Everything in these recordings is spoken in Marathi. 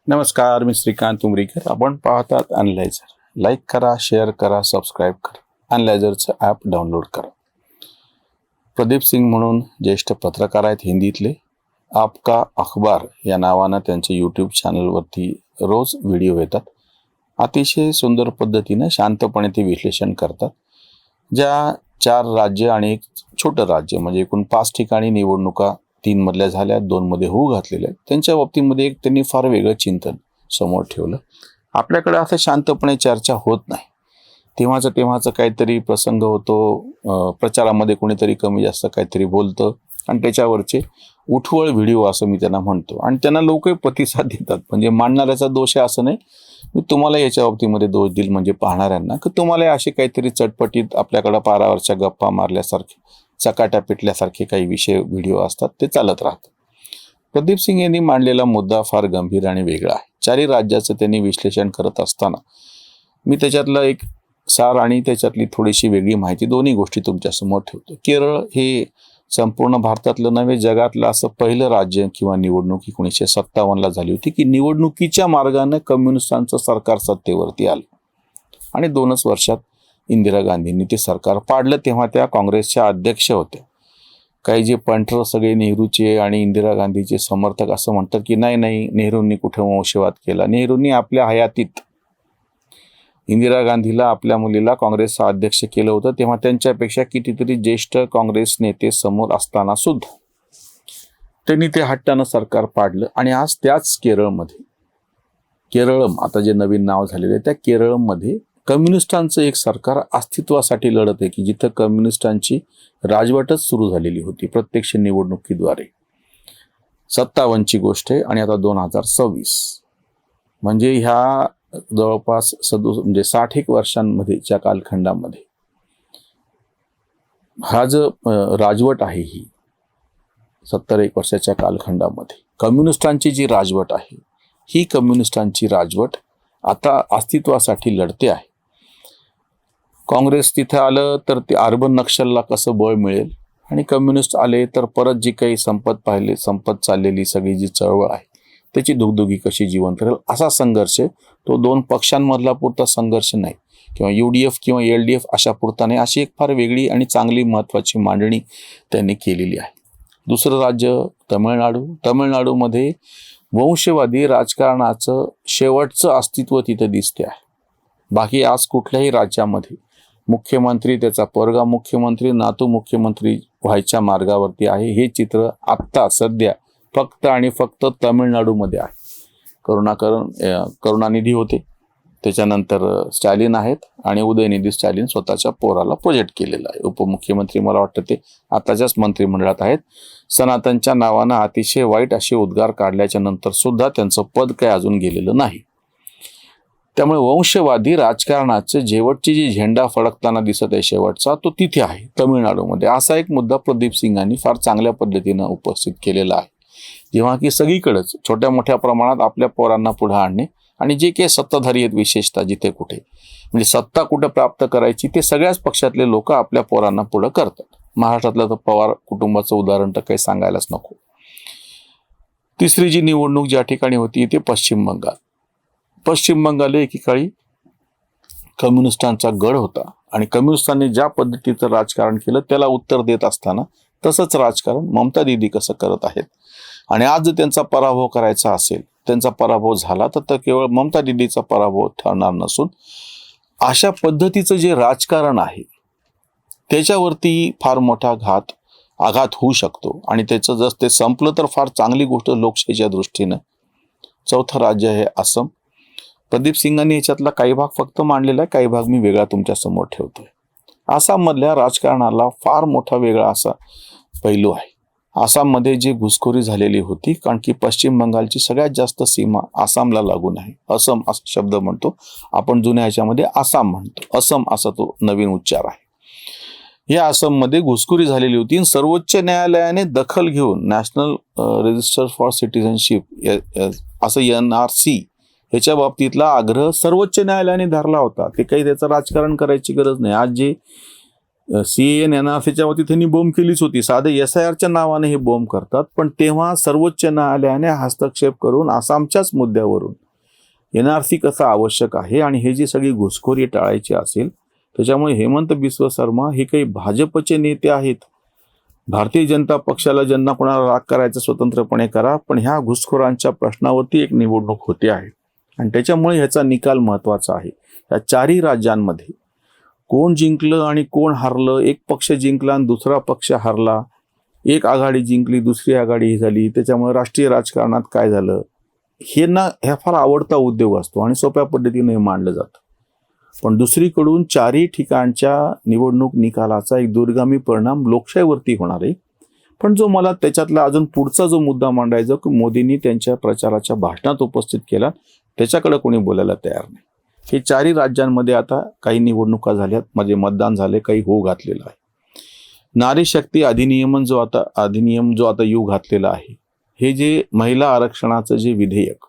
नमस्कार, मी श्रीकांत उमरीकर. आपण पाहतात अनलायझर. लाईक करा, शेअर करा, सबस्क्राईब करा. अनलायझरचं ॲप डाउनलोड करा. प्रदीप सिंग म्हणून ज्येष्ठ पत्रकार आहेत हिंदीतले. आपका अखबार या नावानं त्यांच्या यूट्यूब चॅनलवरती रोज व्हिडिओ येतात. अतिशय सुंदर पद्धतीनं शांतपणे ते विश्लेषण करतात. ज्या 4 राज्य आणि एक छोटं राज्य म्हणजे एकूण 5 ठिकाणी निवडणुका 3 मधल्या झाल्या, 2 मध्ये होऊ घातलेल्या आहेत, त्यांच्या बाबतीमध्ये एक त्यांनी फार वेगळं चिंतन समोर ठेवलं. आपल्याकडे असं शांतपणे चर्चा होत नाही. तेव्हाचं काहीतरी प्रसंग होतो, प्रचारामध्ये कोणीतरी कमी जास्त काहीतरी बोलतं आणि त्याच्यावरचे उठवळ व्हिडिओ असं मी त्यांना म्हणतो आणि त्यांना लोकही प्रतिसाद देतात. म्हणजे मांडणाऱ्याचा दोष आहे असं नाही, मी तुम्हाला याच्या बाबतीमध्ये दोष देईल म्हणजे पाहणाऱ्यांना की तुम्हाला असे काहीतरी चटपटीत आपल्याकडं पारावरच्या गप्पा मारल्यासारखे चकाट्या पिटल्यासारखे काही विषय व्हिडिओ असतात, ते चालत राहतात. प्रदीप सिंग यांनी मांडलेला मुद्दा फार गंभीर आणि वेगळा आहे. 4 राज्याचं त्यांनी विश्लेषण करत असताना मी त्याच्यातलं एक सार आणि त्याच्यातली थोडीशी वेगळी माहिती दोन्ही गोष्टी तुमच्यासमोर ठेवतो. केरळ हे संपूर्ण भारतातलं नव्हे जगातलं असं पहिलं राज्य किंवा निवडणूक 1957ला झाली होती की निवडणुकीच्या मार्गाने कम्युनिस्टांचं सरकार सत्तेवरती आलं आणि 2च वर्षात इंदिरा गांधींनी ते सरकार पाडलं. तेव्हा त्या काँग्रेसच्या अध्यक्ष होत्या. काही जे पंटर सगळे नेहरूचे आणि इंदिरा गांधीचे समर्थक असं म्हणतात की नाही नेहरूंनी कुठे वंशवाद केला. नेहरूंनी आपल्या हयातीत इंदिरा गांधीला आपल्या मुलीला काँग्रेसचा अध्यक्ष केलं होतं. तेव्हा त्यांच्यापेक्षा कितीतरी ज्येष्ठ काँग्रेस नेते समोर असताना सुद्धा त्यांनी ते हट्टानं सरकार पाडलं आणि आज त्याच केरळम आता जे नवीन नाव झालेलं आहे त्या केरळमध्ये कम्युनिस्टांचं एक सरकार अस्तित्वासाठी लढत आहे की जिथं कम्युनिस्टांची राजवटच सुरू झालेली होती प्रत्यक्ष निवडणुकीद्वारे. 57ची गोष्ट आहे आणि आता 2026 म्हणजे ह्या जवळपास 60 वर्षांमध्येच्या कालखंडामध्ये हा जो राजवट आहे ही 71 वर्षाच्या कालखंडामध्ये कम्युनिस्टांची जी राजवट आहे ही कम्युनिस्टांची राजवट आता अस्तित्वासाठी लढते आहे. काँग्रेस तिथे आलं तर ते अर्बन नक्षलला कसं बळ मिळेल आणि कम्युनिस्ट आले तर परत जी काही संपत चाललेली सगळी जी चळवळ आहे त्याची दुगदुगी कशी जिवंत राहील असा संघर्ष. तो 2 पक्षांमधला पुरता संघर्ष नाही किंवा UDF किंवा LDF अशा पुरता नाही. अशी एक फार वेगळी आणि चांगली महत्त्वाची मांडणी त्यांनी केलेली आहे. दुसरं राज्य तमिळनाडूमध्ये वंशवादी राजकारणाचं शेवटचं अस्तित्व तिथे दिसते आहे. बाकी आज कुठल्याही राज्यामध्ये मुख्यमंत्री त्याचा पोरगा मुख्यमंत्री नातू मुख्यमंत्री व्हायच्या मार्गावरती आहे. हे चित्र आत्ता सध्या फक्त आणि फक्त तमिळनाडूमध्ये आहे. करुणानिधी होते, त्याच्यानंतर स्टॅलिन आहेत आणि उदयनिधी स्टॅलिन स्वतःच्या पोराला प्रोजेक्ट केलेला आहे. उपमुख्यमंत्री मला वाटतं ते आताच्याच मंत्रिमंडळात आहेत. सनातनच्या नावानं अतिशय वाईट असे उद्गार काढल्याच्या नंतर सुद्धा त्यांचं पद काय अजून गेलेलं नाही. त्यामुळे वंशवादी राजकारणाचे शेवटची जी झेंडा फडकताना दिसत आहे शेवटचा तो तिथे आहे तमिळनाडूमध्ये. असा एक मुद्दा प्रदीप सिंगांनी फार चांगल्या पद्धतीनं उपस्थित केलेला आहे. जेव्हा की सगळीकडेच छोट्या मोठ्या प्रमाणात आपल्या पोरांना पुढे आणणे आणि जे काही सत्ताधारी आहेत विशेषतः जिथे कुठे म्हणजे सत्ता कुठं प्राप्त करायची ते सगळ्याच पक्षातले लोक आपल्या पोरांना पुढे करतात. महाराष्ट्रातलं तर पवार कुटुंबाचं उदाहरण तर काही सांगायलाच नको. तिसरी जी निवडणूक ज्या ठिकाणी होती ते पश्चिम बंगाल एकेकाळी कम्युनिस्टांचा गड होता आणि कम्युनिस्टांनी ज्या पद्धतीचं राजकारण केलं त्याला उत्तर देत असताना तसंच राजकारण ममता दीदी कसं करत आहेत आणि आज जर त्यांचा पराभव करायचा असेल त्यांचा पराभव झाला तर केवळ ममता दीदीचा पराभव ठरणार नसून अशा पद्धतीचं जे राजकारण आहे त्याच्यावरती फार मोठा आघात होऊ शकतो आणि त्याचं जर ते संपलं तर फार चांगली गोष्ट लोकशाहीच्या दृष्टीनं. 4थं राज्य आहे आसाम. प्रदीप सिंगांनी याच्यातला काही भाग फक्त मांडलेला आहे, काही भाग मी वेगळा तुमच्या समोर ठेवतोय. आसाममधल्या राजकारणाला फार मोठा वेगळा असा पैलू आहे. आसाममध्ये जी घुसखोरी झालेली होती कारण की पश्चिम बंगालची सगळ्यात जास्त सीमा आसामला लागून आहे. असम असा शब्द म्हणतो आपण, जुन्या ह्याच्यामध्ये आसाम म्हणतो, असम असा तो नवीन उच्चार आहे. या आसाममध्ये घुसखोरी झालेली होती आणि सर्वोच्च न्यायालयाने दखल घेऊन नॅशनल रजिस्टर फॉर सिटिझनशिप असं NRC ह्याच्या बाबतीतला आग्रह सर्वोच्च न्यायालयाने धरला होता. ते काही त्याचं राजकारण करायची गरज नाही. आज जे CAA NRCच्या वतीत त्यांनी बोंब केलीच होती. साधे SIRच्या नावाने हे बोंब करतात, पण तेव्हा सर्वोच्च न्यायालयाने हस्तक्षेप करून आसामच्याच मुद्द्यावरून NRC कसं आवश्यक आहे आणि हे जी सगळी घुसखोरी टाळायची असेल, त्याच्यामुळे हेमंत बिस्व शर्मा हे काही भाजपचे नेते आहेत. भारतीय जनता पक्षाला ज्यांना कोणाला राग करायचा स्वतंत्रपणे करा, पण ह्या घुसखोरांच्या प्रश्नावरती एक निवडणूक होते आहे आणि त्याच्यामुळे ह्याचा निकाल महत्त्वाचा आहे. या चारही राज्यांमध्ये कोण जिंकलं आणि कोण हारलं, एक पक्ष जिंकला आणि दुसरा पक्ष हारला, एक आघाडी जिंकली दुसरी आघाडी झाली, त्याच्यामुळे राष्ट्रीय राजकारणात काय झालं हे ह्या फार आवडता उद्योग असतो आणि सोप्या पद्धतीने हे मांडलं जातं. पण दुसरीकडून चारही ठिकाणच्या निवडणूक निकालाचा एक दूरगामी परिणाम लोकशाहीवरती होणार आहे. पण जो मला त्याच्यातला अजून पुढचा जो मुद्दा मांडायचा की मोदींनी त्यांच्या प्रचाराच्या भाषणात उपस्थित केला, त्याच्याकडे कोणी बोलायला तयार नाही. हे चारही राज्यांमध्ये आता काही निवडणुका झाल्यात, म्हणजे मतदान झाले, काही होऊ घातलेलं आहे. नारी शक्ती अधिनियम जो आता येऊ घातलेला आहे, हे जे महिला आरक्षणाचं जे विधेयक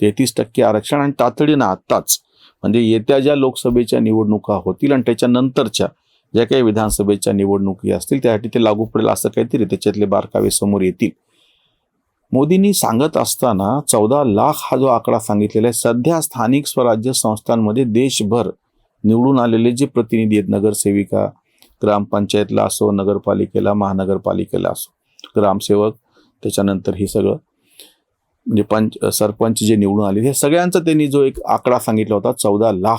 33% आरक्षण आणि तातडीनं आत्ताच म्हणजे येत्या ज्या लोकसभेच्या निवडणुका होतील आणि त्याच्यानंतरच्या ज्या काही विधानसभेच्या निवडणुकी असतील त्यासाठी ते लागू पडेल असं काहीतरी त्याच्यातले बारकावे समोर येतील. मोदींनी सांगत असताना 14 लाख हा जो आकडा सांगितलेला आहे, सध्या स्थानिक स्वराज्य संस्थांमध्ये देशभर निवडून आलेले जे प्रतिनिधी आहेत, नगरसेविका, ग्रामपंचायतला असो, नगरपालिकेला, महानगरपालिकेला असो, ग्रामसेवक, त्याच्यानंतर हे सगळं म्हणजे सरपंच जे निवडून आले, हे सगळ्यांचा त्यांनी जो एक आकडा सांगितला होता 14 लाख.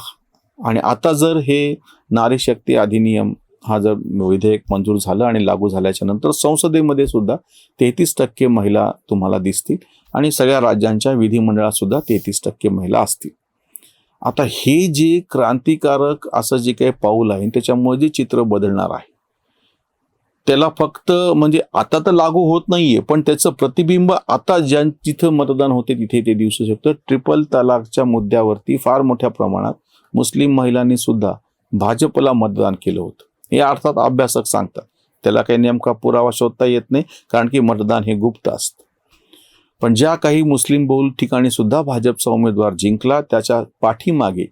आणि आता जर हे नारी शक्ती अधिनियम हा जर विधेयक मंजूर झालं आणि लागू झाल्याच्या नंतर संसदेमध्ये सुद्धा 33% महिला तुम्हाला दिसतील आणि सगळ्या राज्यांच्या विधिमंडळात सुद्धा 33% महिला असतील. आता हे जे क्रांतिकारक असं जे काही पाऊल आहे त्याच्यामुळे जे चित्र बदलणार आहे त्याला फक्त म्हणजे आता तर लागू होत नाहीये, पण त्याचं प्रतिबिंब आता जिथं मतदान होते तिथे ते दिसू शकतं. ट्रिपल तलाकच्या मुद्द्यावरती फार मोठ्या प्रमाणात मुस्लिम महिलांनी सुद्धा भाजपला मतदान केलं होतं, हे अर्थात अभ्यासक सांगतात. त्याला काही नेमका पुरावा शोधता येत नाही, कारण की मतदान हे गुप्त असतं. पण ज्या काही मुस्लिम बहुल ठिकाणी सुद्धा भाजपचा उमेदवार जिंकला, त्याच्या पाठीमागे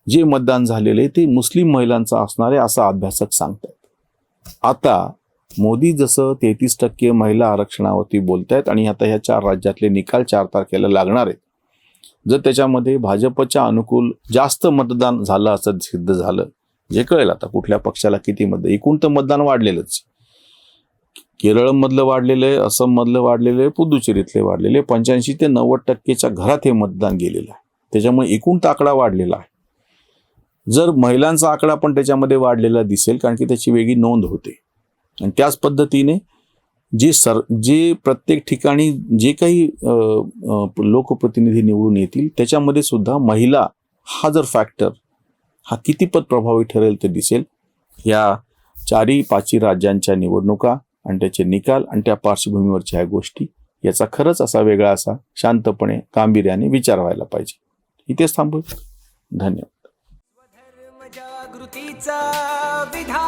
जे मतदान झालेले ते मुस्लिम महिलांचं असणार आहे असं अभ्यासक सांगतात. आता मोदी जसं 33% महिला आरक्षणावरती बोलतायत आणि आता ह्या 4 राज्यातले निकाल 4 तारखेला लागणार आहेत. जर त्याच्यामध्ये भाजपच्या अनुकूल जास्त मतदान झालं असं सिद्ध झालं, जे कळेल आता कुठल्या पक्षाला किती मतदान, एकूण तर मतदान वाढलेलंच. केरळमधलं वाढलेलं आहे, असममधलं वाढलेलं आहे, पुदुचेरीतले वाढलेले 85 ते 90% घरात हे मतदान गेलेलं आहे. त्याच्यामुळे एकूण आकडा वाढलेला आहे. जर महिलांचा आकडा पण त्याच्यामध्ये वाढलेला दिसेल, कारण की त्याची वेगळी नोंद होते. आणि त्याच पद्धतीने जे प्रत्येक ठिकाणी जे काही लोकप्रतिनिधी निवडून येतील त्याच्यामध्ये सुद्धा महिला हा जर फॅक्टर हा कितीपत प्रभावी ठरेल ते दिसेल. या 4-5 राज्यांच्या निवडणुका आणि त्याचे निकाल आणि त्या पार्श्वभूमीवरच्या ह्या गोष्टी याचा खरंच असा वेगळा असा शांतपणे गांभीर्याने विचार व्हायला पाहिजे. इथेच थांबू. धन्यवाद. जागृतीचा विधान